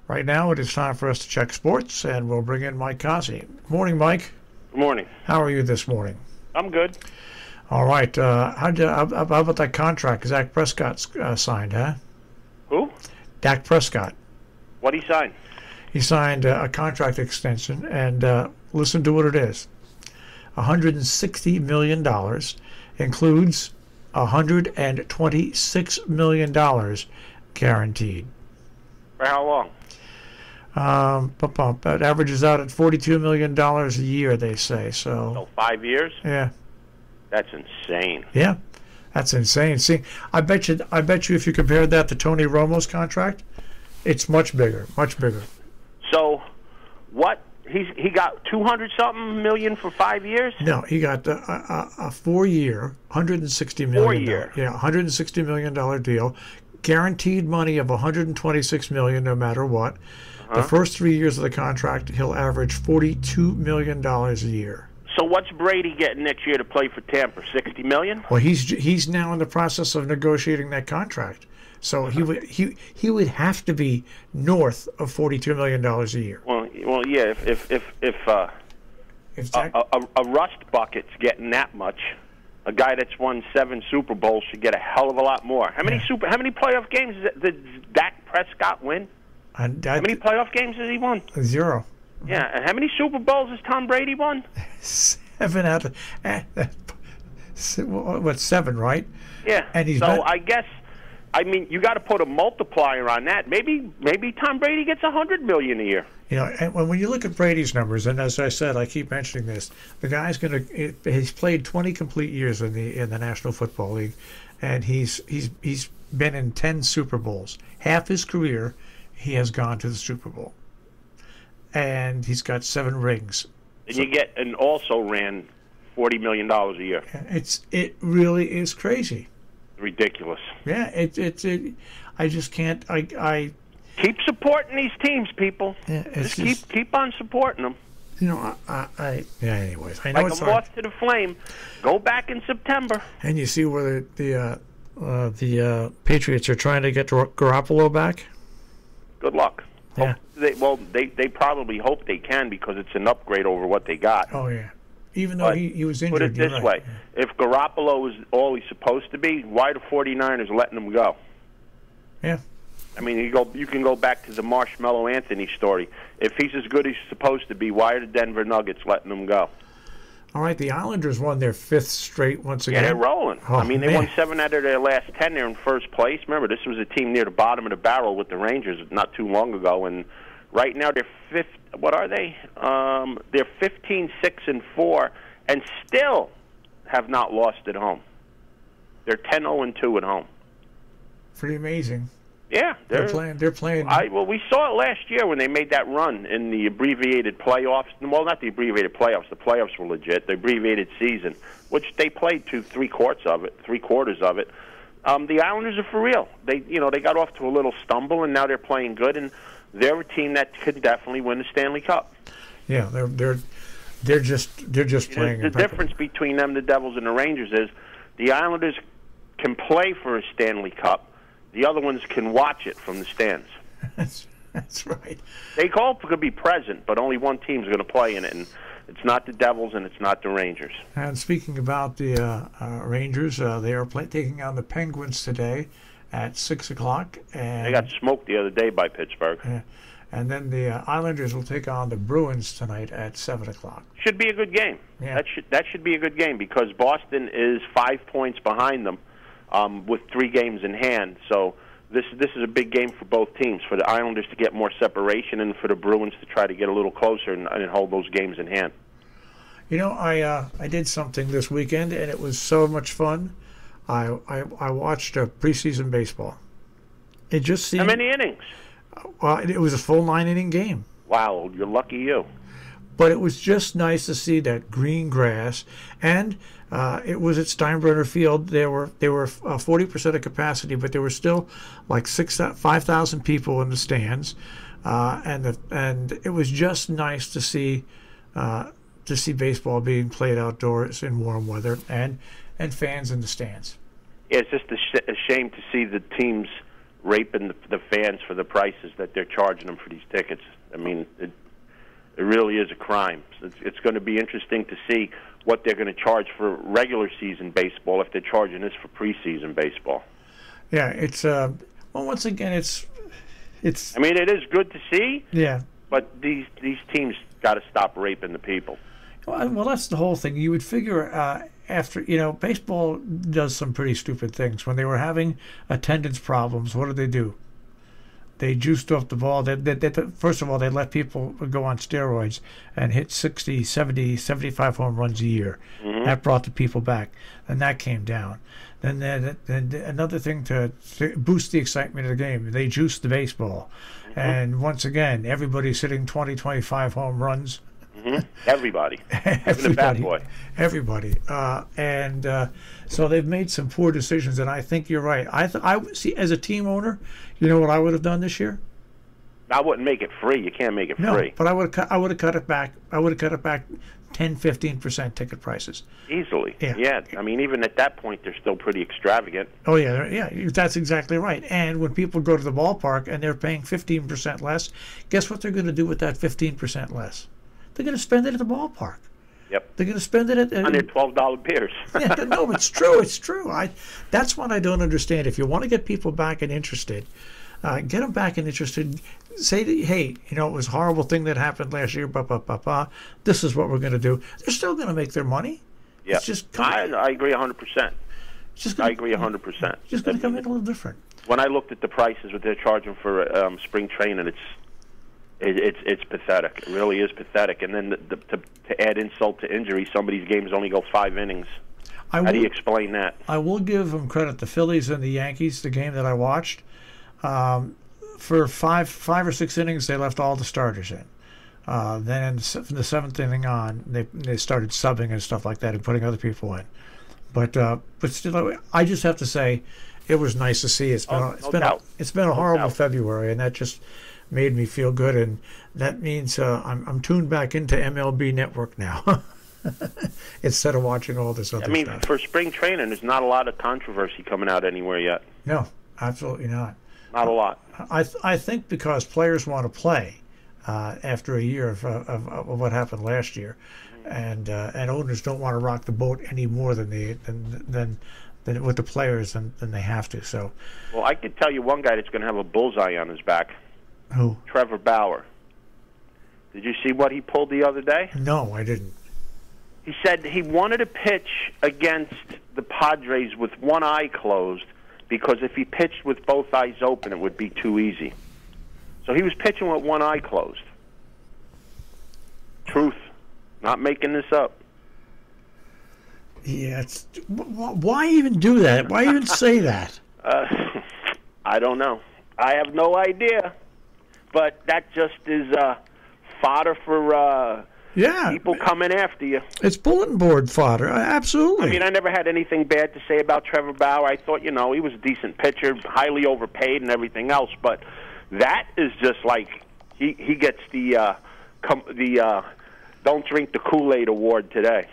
Right now, it is time for us to check sports, and we'll bring in Mike Cozzi. Morning, Mike. Good morning. How are you this morning? I'm good. All right. How about that contract Dak Prescott signed, huh? Who? Dak Prescott. What'd he sign? He signed a contract extension, and listen to what it is. $160 million includes $126 million guaranteed. For how long? That averages out at $42 million a year, they say. So 5 years? Yeah. That's insane. Yeah, that's insane. See, I bet you if you compared that to Tony Romo's contract, it's much bigger, much bigger. So, what? He got 200-something million for 5 years? No, he got a 4-year, $160 million. 4 year. Yeah, $160 million deal, guaranteed money of $126 million no matter what. The first 3 years of the contract, he'll average $42 million a year. So what's Brady getting next year to play for Tampa? $60 million? Well, he's now in the process of negotiating that contract. So he would have to be north of $42 million a year. Well, yeah. If a rust bucket's getting that much, a guy that's won 7 Super Bowls should get a hell of a lot more. How many playoff games did Dak Prescott win? How many playoff games has he won? 0. Yeah, and how many Super Bowls has Tom Brady won? 7 out of 7, right? Yeah. And he's you got to put a multiplier on that. Maybe Tom Brady gets $100 million a year. You know, and when you look at Brady's numbers, and as I said, I keep mentioning this, the guy's he's played 20 complete years in the National Football League, and he's been in 10 Super Bowls. Half his career, he has gone to the Super Bowl, and he's got 7 rings. And also ran $40 million a year. It really is crazy. Ridiculous. Yeah, I just can't. I keep supporting these teams, people. Yeah, just keep on supporting them. You know, anyways, I know like it's a moth to the flame. Go back in September. And you see where the Patriots are trying to get Garoppolo back. Good luck. Yeah. They probably hope they can because it's an upgrade over what they got. Oh yeah. Even though he was injured. Put it this way: if Garoppolo is all he's supposed to be, why the 49ers letting him go? Yeah. I mean, you can go back to the Marshmello Anthony story. If he's as good as he's supposed to be, why are the Denver Nuggets letting him go? All right, the Islanders won their 5th straight once again. Yeah, they're rolling. Oh, they won 7 out of their last 10. They're in first place. Remember, this was a team near the bottom of the barrel with the Rangers not too long ago, and right now they're fifth. What are they? They're 15-6-4, and still have not lost at home. They're 10-0-2 at home. Pretty amazing. Yeah, they're playing. We saw it last year when they made that run in the abbreviated playoffs. Well, not the abbreviated playoffs. The playoffs were legit. The abbreviated season, which they played 3/4 of it. The Islanders are for real. They got off to a little stumble, and now they're playing good, and they're a team that could definitely win the Stanley Cup. Yeah, they're just playing. The difference between them, the Devils, and the Rangers is the Islanders can play for a Stanley Cup. The other ones can watch it from the stands. That's right. They could be present, but only one team's going to play in it, and it's not the Devils and it's not the Rangers. And speaking about the Rangers, they are taking on the Penguins today at 6 o'clock. And they got smoked the other day by Pittsburgh. Yeah. And then the Islanders will take on the Bruins tonight at 7 o'clock. Should be a good game. Yeah. That should be a good game because Boston is 5 points behind them. With 3 games in hand, so this is a big game for both teams. For the Islanders to get more separation, and for the Bruins to try to get a little closer and hold those games in hand. You know, I did something this weekend, and it was so much fun. I watched preseason baseball. It just seemed. How many innings? It was a full 9-inning game. Wow, you're lucky you. But it was just nice to see that green grass, and it was at Steinbrenner Field. There were 40% of capacity, but there were still like 5,000 people in the stands, and it was just nice to see baseball being played outdoors in warm weather and fans in the stands. Yeah, it's just a shame to see the teams raping the fans for the prices that they're charging them for these tickets. I mean, it really is a crime. It's going to be interesting to see what they're going to charge for regular season baseball if they're charging this for preseason baseball. Yeah, it's well, once again, it's. I mean, it is good to see. Yeah. But these teams got to stop raping the people. Well, that's the whole thing. You would figure after, baseball does some pretty stupid things. When they were having attendance problems, what did they do? They juiced up the ball. First of all, they let people go on steroids and hit 60, 70, 75 home runs a year. Mm-hmm. That brought the people back. And that came down. Then another thing to boost the excitement of the game, they juiced the baseball. Mm-hmm. And once again, everybody's hitting 20, 25 home runs. Mm-hmm. Everybody. Even the bad boy. Everybody. So they've made some poor decisions, and I think you're right. I see, as a team owner, you know what I would have done this year? I wouldn't make it free. You can't make it free. No, but I would have cut it back. I would have cut it back 10, 15% ticket prices. Easily. Yeah. I mean, even at that point, they're still pretty extravagant. Oh, yeah. That's exactly right. And when people go to the ballpark and they're paying 15% less, guess what they're going to do with that 15% less? They're going to spend it at the ballpark. Yep. They're going to spend it on their $12 beers. Yeah, no, it's true. It's true. That's what I don't understand. If you want to get people back and interested, get them back and interested. Say, that, hey, it was a horrible thing that happened last year. This is what we're going to do. They're still going to make their money. Yeah. It's just I agree 100%. I agree 100%. Just going to come in a little different. When I looked at the prices what they're charging for spring training, it's pathetic. It really is pathetic. And then to add insult to injury, somebody's games only go 5 innings. How do you explain that? I will give them credit. The Phillies and the Yankees, the game that I watched, for five or six innings, they left all the starters in. Then from the 7th inning on, they started subbing and stuff like that and putting other people in. But still, I just have to say, it was nice to see. It's been a horrible February, and that just made me feel good, and that means I'm tuned back into MLB Network now instead of watching all this other stuff. I mean, for spring training, there's not a lot of controversy coming out anywhere yet. No, absolutely not. Not a lot. I think because players want to play after a year of what happened last year, and owners don't want to rock the boat any more than with the players than they have to. So, well, I could tell you one guy that's going to have a bullseye on his back. Who? Trevor Bauer. Did you see what he pulled the other day? No, I didn't. He said he wanted to pitch against the Padres with one eye closed because if he pitched with both eyes open, it would be too easy. So he was pitching with one eye closed. Truth. Not making this up. Yeah, why even do that? Why even say that? I don't know. I have no idea. But that just is fodder for people coming after you. It's bulletin board fodder, absolutely. I mean, I never had anything bad to say about Trevor Bauer. I thought, he was a decent pitcher, highly overpaid and everything else. But that is just like he gets the Don't Drink the Kool-Aid award today.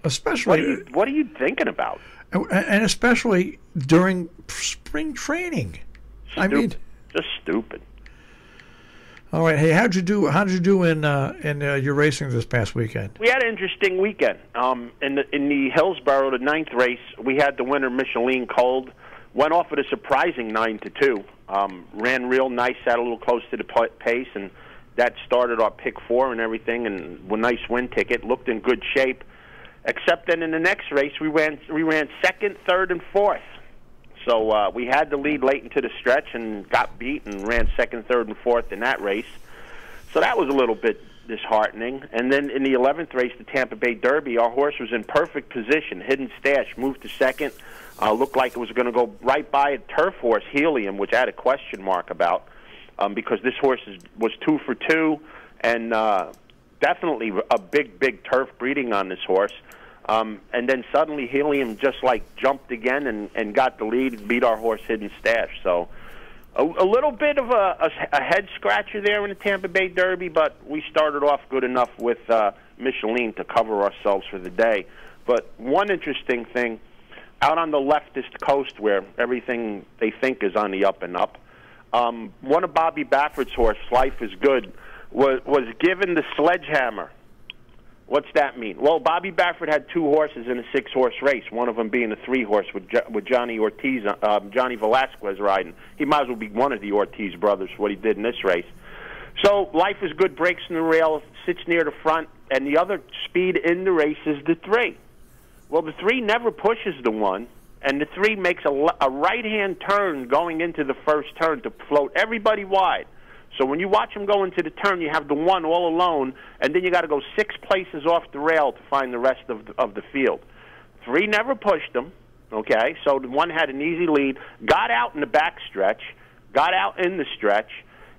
Especially, what are you thinking about? And especially during spring training. Stupid. I mean, just stupid. All right, hey, how'd you do in your racing this past weekend? We had an interesting weekend. In the Hillsborough, the 9th race, we had the winner, Micheline Cold. Went off at a surprising 9-2. Ran real nice, sat a little close to the pace, and that started our pick 4 and everything, and a nice win ticket. Looked in good shape. Except then in the next race, we ran 2nd, 3rd, and 4th. So we had the lead late into the stretch and got beat and ran 2nd, 3rd, and 4th in that race. So that was a little bit disheartening. And then in the 11th race, the Tampa Bay Derby, our horse was in perfect position. Hidden Stash moved to 2nd. Looked like it was going to go right by a turf horse, Helium, which I had a question mark about because this horse was 2 for 2 and definitely a big turf breeding on this horse. And then suddenly Helium just jumped again and got the lead and beat our horse Hidden Stash. So a little bit of a head scratcher there in the Tampa Bay Derby, but we started off good enough with Micheline to cover ourselves for the day. But one interesting thing, out on the leftist coast where everything they think is on the up and up. One of Bobby Baffert's horse, Life is Good, was given the sledgehammer. What's that mean? Well, Bobby Baffert had 2 horses in a 6-horse race, one of them being a 3-horse with Johnny Ortiz, Johnny Velasquez riding. He might as well be one of the Ortiz brothers for what he did in this race. So Life is Good breaks in the rail, sits near the front, and the other speed in the race is the 3. Well, the 3 never pushes the 1, and the 3 makes a right-hand turn going into the first turn to float everybody wide. So when you watch him go into the turn, you have the 1 all alone, and then you got to go 6 places off the rail to find the rest of the field. 3 never pushed him, okay? So the 1 had an easy lead, got out in the back stretch, got out in the stretch,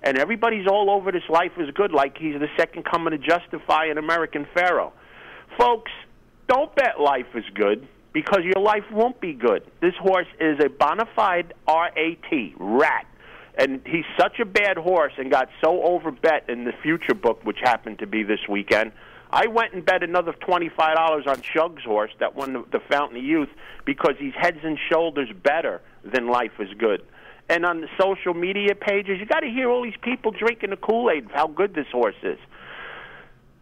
and everybody's all over this Life is Good like he's the second coming to justify an American Pharaoh. Folks, don't bet Life is Good because your life won't be good. This horse is a bona fide R-A-T, rat. And he's such a bad horse and got so overbet in the future book, which happened to be this weekend. I went and bet another $25 on Shug's horse that won the Fountain of Youth because he's heads and shoulders better than Life is Good. And on the social media pages, you got to hear all these people drinking the Kool-Aid of how good this horse is.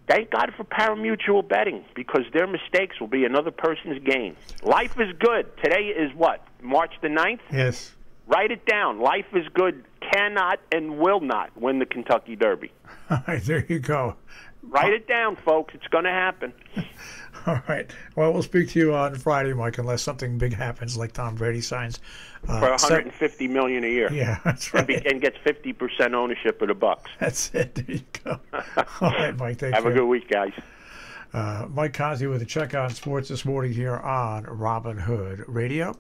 Thank God for pari-mutuel betting because their mistakes will be another person's gain. Life is Good. Today is what, March the 9th? Yes. Write it down. Life is Good cannot and will not win the Kentucky Derby. All right, there you go. Write it down, folks. It's going to happen. All right. Well, we'll speak to you on Friday, Mike, unless something big happens like Tom Brady signs. For $150 million a year. Yeah, that's right. And gets 50% ownership of the Bucks. That's it. There you go. All right, Mike. Thank you. Have a good week, guys. Mike Cozzi with a check on sports this morning here on Robin Hood Radio.